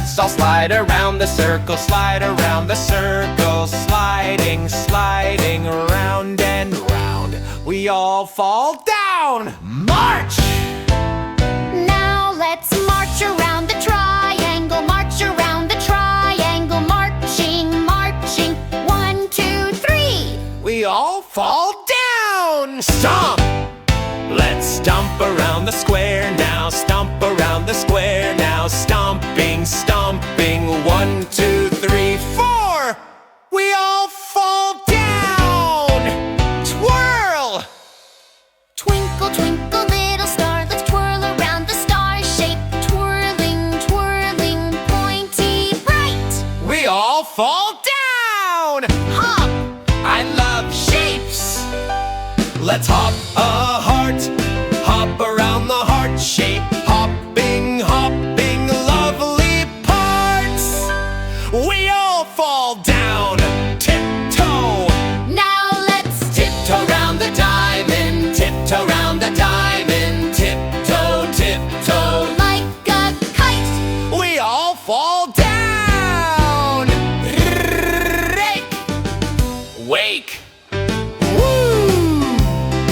Let's all slide around the circle, slide around the circle, sliding, sliding, round and round. We all fall down. March! Now let's march around the triangle, march around the triangle, marching, marching. 1, 2, 3. We all fall down. Stomp! Let's stomp around the square now, stomp around the square now, stomping, stomping. 1, 2, 3, 4. We all fall down. Twirl! Twinkle, twinkle, little star, let's twirl around the star shape. Twirling, twirling, pointy, bright. We all fall down. Hop! I love shapes. Let's hop a heart, hop around the heart shape. Hopping, hopping, lovely parts. We all fall down. Tiptoe. Now let's Tiptoe round the diamond, tiptoe round the diamond. Tiptoe, tiptoe. like a kite. We all fall down. Rake. Wake. Woo!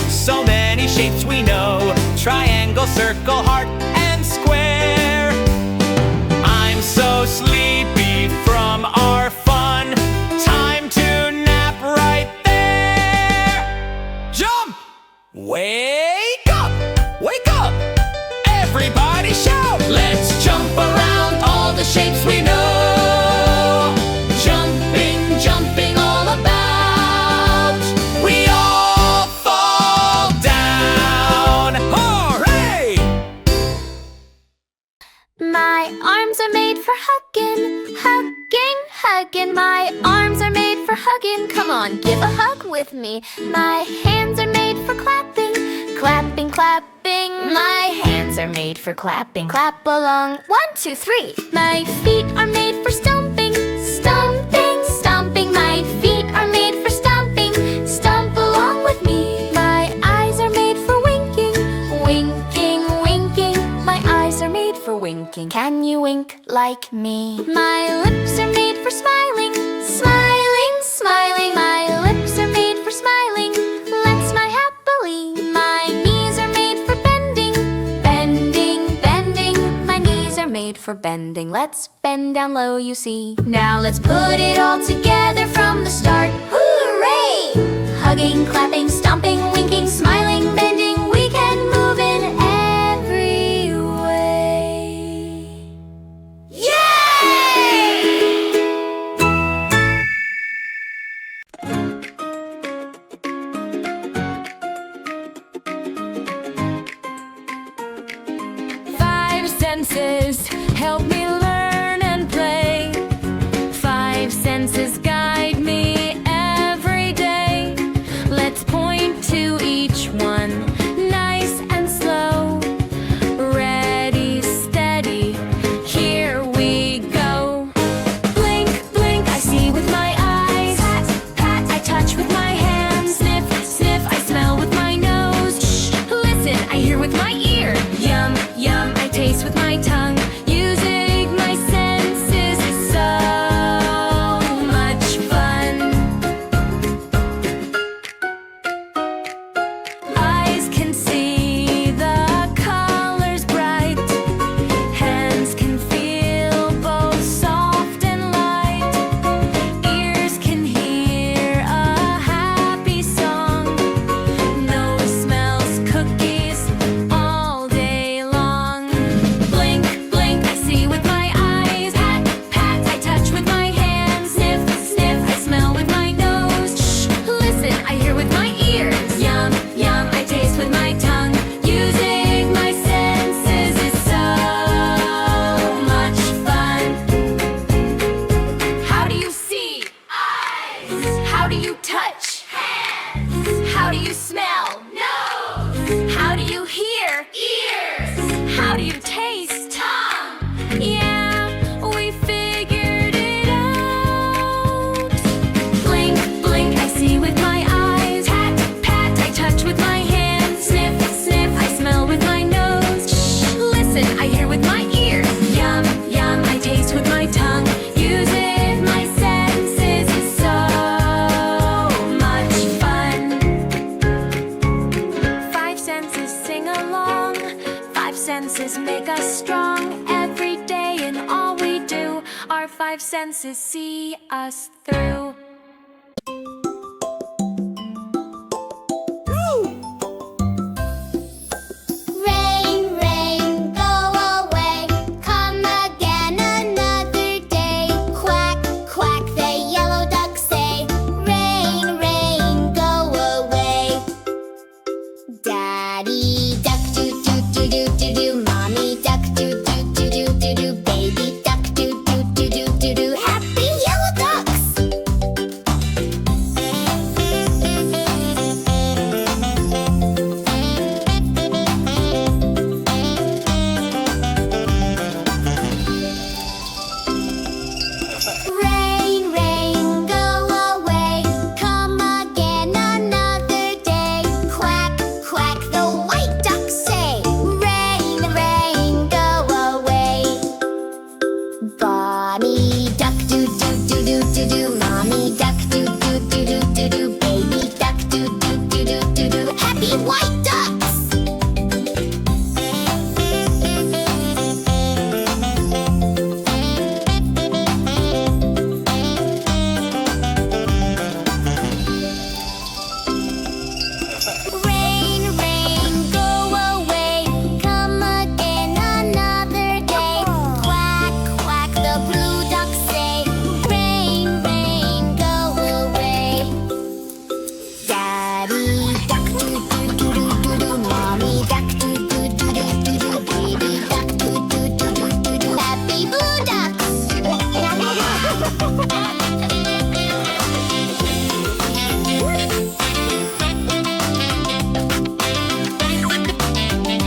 So many shapes we know. Triangle, circle, heart, and square. I'm so sleepy from our fun. Time to nap right there. Jump! Wake up! Wake up! Everybody shout! Let's jump around all the shapes we know. Jumping, jumping all about. We all fall down. Hooray! My arms are made for hugging, hugging, hugging. My arms are made for hugging. Come on, give a hug with me. My hands are made for clapping, clapping, clapping. My hands are made for clapping. Clap along. 1, 2, 3. My feet are made for stomping, stomping, stomping. My feet are made for stomping. Stomp along with me. My eyes are made for winking, winking, winking. My eyes are made for winking. Can you wink like me? My lips are made for smiling, smiling, smiling. My lips are made for smiling. Let's smile happily. My knees are made for bending, bending, bending. My knees are made for bending. Let's bend down low, you see. Now let's put it all together from the start. Hooray! Hugging, clapping, stomping, winking, smiling, bending. We can move in every way. Yay! 5 senses help me learn and play. 5 senses guide me every day. Let's point to each one, nice and slow. Ready, steady, here we go. Blink, blink, I see with my eyes. Pat, pat, I touch with my hands. Sniff, sniff, I smell with my nose. Shh, listen, I hear with my ear. Yum, yum, I taste with my tongue. Using my senses is so much fun. Eyes can see the colors bright. Hands can feel both soft and light. Ears can hear a happy song. Nose smells cookies all day long. Blink, blink, I see with my eyes. Pat, pat, I touch with my hands. Sniff, sniff, I smell with my nose. Shh, listen, I hear with my ears. Yum, yum, I taste with my tongue. Using my senses is so much fun. How do you see? Eyes. How do you touch? Hands. How do you smell? Nose. How do you hear? Ears. How do you taste? Tongue. Yeah, we figured it out. Blink, blink, I see with my eyes. Pat, pat, I touch with my hands. Sniff, sniff, I smell with my nose. Shh, listen, I hear with my ears. Yum, yum, I taste with five senses see us through. Rain, rain, go away. Come again another day. Quack, quack, the yellow ducks say. Rain, rain, go away. Daddy duck, do do do do do do. Mommy duck, do do do do do do. Baby duck, do do do do do do. Happy yellow ducks. Rain, rain, go away. Come again another day. Quack, quack, the white ducks say. Rain, rain, go away. Bonnie duck, do do do do do do. Mommy duck, do do do do do do. Baby duck, do do do do do do. Happy white ducks. Rain, rain, go away. Come again another day. Quack, quack, the blue ducks say. Rain, rain, go away. Daddy duck, do do do do do do. Mommy duck, do do do do do do. Baby duck, do do do do do do. Happy blue ducks.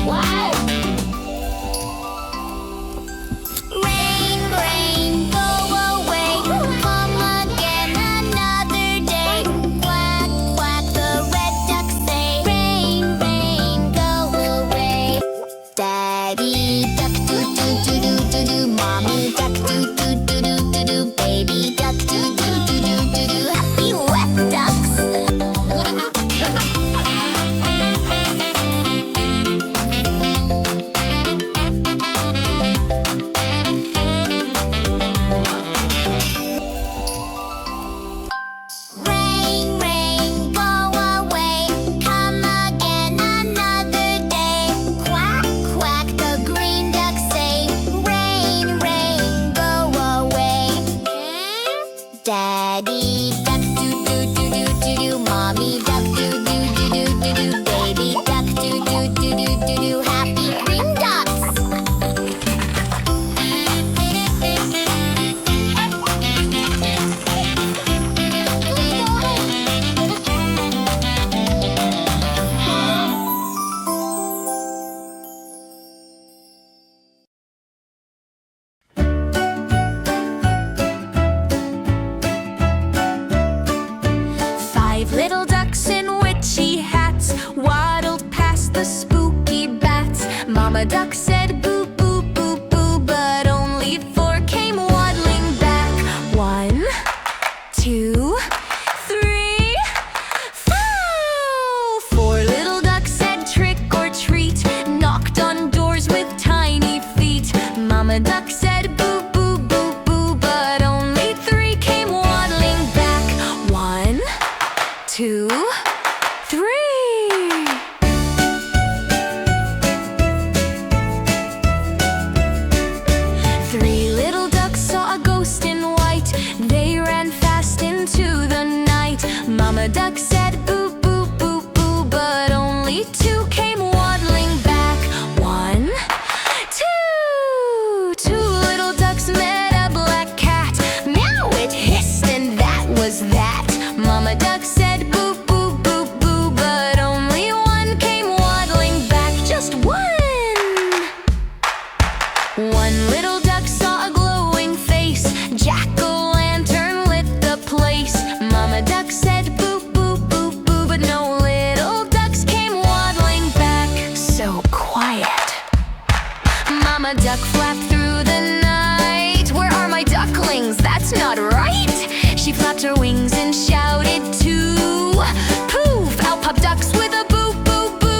Wow! Rain, rain, go away. Come again another day. Quack, quack, the red ducks say. Rain, rain, go away. Daddy duck, do do do do do do. Mommy duck, do do do do do do. Baby duck, do do do do do do. Happy wet ducks. Rain, rain, go away. Come again another day. Quack, quack, the green ducks say. Rain, rain, go away. Daddy duck, do do do do do do. Mommy duck, do do do do do do. Baby duck, do do do do do do. Happy green ducks. Five little ducks in witchy hats waddled past the spooky bats. Mama duck said boo boo boo boo, but only four came waddling back. 1, 2, 3, 4. Four little ducks said trick or treat, knocked on doors with tiny feet. Mama duck said boo boo boo boo, but only 3 came waddling back. 1, 2, 3. Three little ducks saw a ghost in white. They ran fast into the night. Mama duck said boo boo boo boo, but only 2 came waddling back. 1, 2. Two little ducks met a black cat. Meow, it hissed, and that was that. Mama duck said boo boo boo boo, but only 1 came waddling back. Just 1. One little duck saw a glowing face. Jack-o'-lantern lit the place. Mama duck said boo boo boo boo, but no little ducks came waddling back. So quiet. Mama duck flapped through the night. Where are my ducklings? That's not right. She flapped her wings and shouted too. Poof! Out popped ducks with a boo boo boo.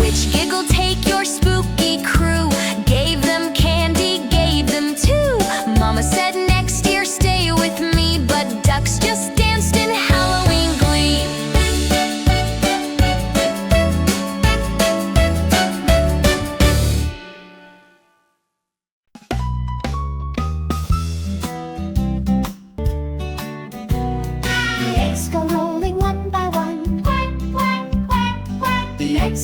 Which giggle take your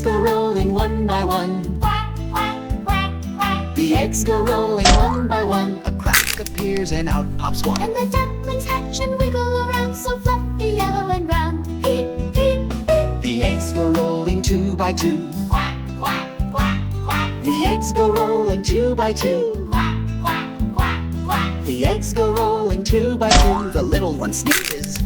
go rolling one by one. Quack, quack, quack, quack. The eggs go rolling one by one. A crack appears and out pops one. And the ducklings hatch and wiggle around, so fluffy, yellow and round. Peep, peep, peep. The eggs go rolling two by two. Quack, quack, quack, quack. The eggs go rolling two by two. Quack, quack, quack, quack. The eggs go rolling two by two. The little one sneezes.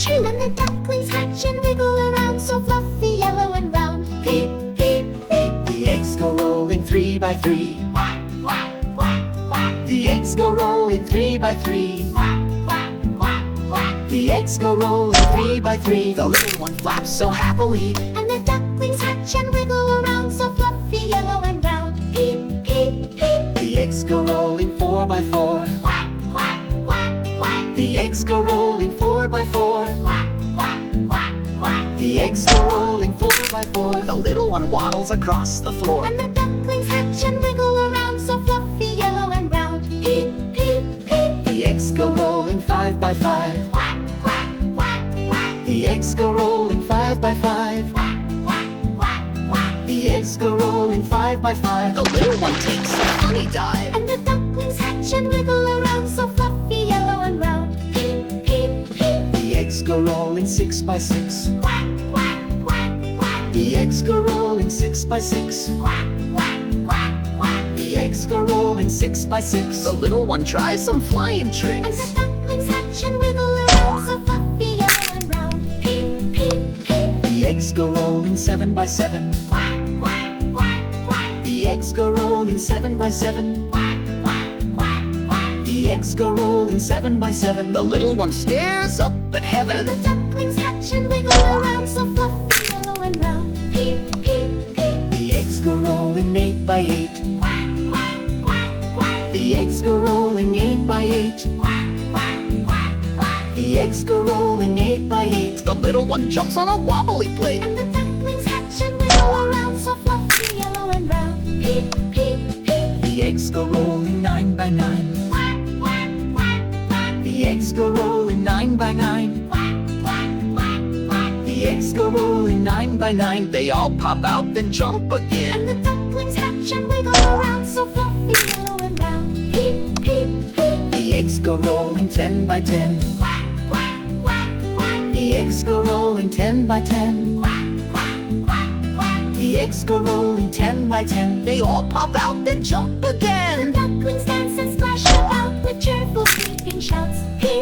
And then the ducklings hatch and wiggle around, so fluffy, yellow and round. Peep, peep, peep. The eggs go rolling three by three. Quack, quack, quack, quack. The eggs go rolling three by three. Quack, quack, quack, quack. The eggs go rolling three by three. The little one flaps so happily. And the ducklings hatch and wiggle around, so fluffy, yellow and round. Peep, peep, peep. The eggs go rolling four by four. Quack, quack, quack, quack. The eggs go rolling four by four. Quack, quack, quack, quack. The eggs go rolling four by four. The little one waddles across the floor. And the ducklings hatch and wiggle around, so fluffy, yellow and round. Peep, peep, peep. The eggs go rolling five by five. Quack, quack, quack, quack. The eggs go rolling five by five. Quack, quack, quack, quack. The eggs go rolling five by five. The little one takes a funny dive. And the ducklings hatch and wiggle around, so fluffy, yellow and round. Peep, peep, peep. The eggs go rolling six by six. Quack, quack, quack, quack. The eggs go rolling six by six. Quack, quack, quack, quack. The eggs go rolling six by six. The little one tries some flying And tricks. the ducklings hatch and wiggle around, so fluffy, yellow and round. Peep, peep, peep. The eggs go rolling seven by seven. Quack, quack, quack, quack. The eggs go rolling seven by seven. Quack, quack, quack, quack. The eggs go rolling seven by seven. The little one stares up at And heaven. the ducklings hatch and wiggle around, so fluffy, yellow and round. Peep, peep, peep. The eggs go rolling eight by eight. Quack, quack, quack, quack. The eggs go rolling eight by eight. Quack, quack, quack, quack. The eggs go rolling eight by eight. The little one jumps on a wobbly plate. And the ducklings hatch and wiggle around, so fluffy, yellow and round. Peep, peep, peep. The eggs go rolling nine by nine. Quack, quack, quack, quack. The eggs go rolling nine by nine. Quack, quack, quack, quack. The eggs go rolling nine by nine. They all pop out then jump And again. the ducklings hatch and wiggle around, so fluffy, yellow and round. Peep, peep, peep. The eggs go rolling 10 by 10. Quack, quack, quack, quack. The eggs go rolling 10 by 10. Quack, quack, quack, quack. The eggs go rolling 10 by 10. They all pop out then jump The again. ducklings dance and splash about with cheerful squeaking shouts. Peep,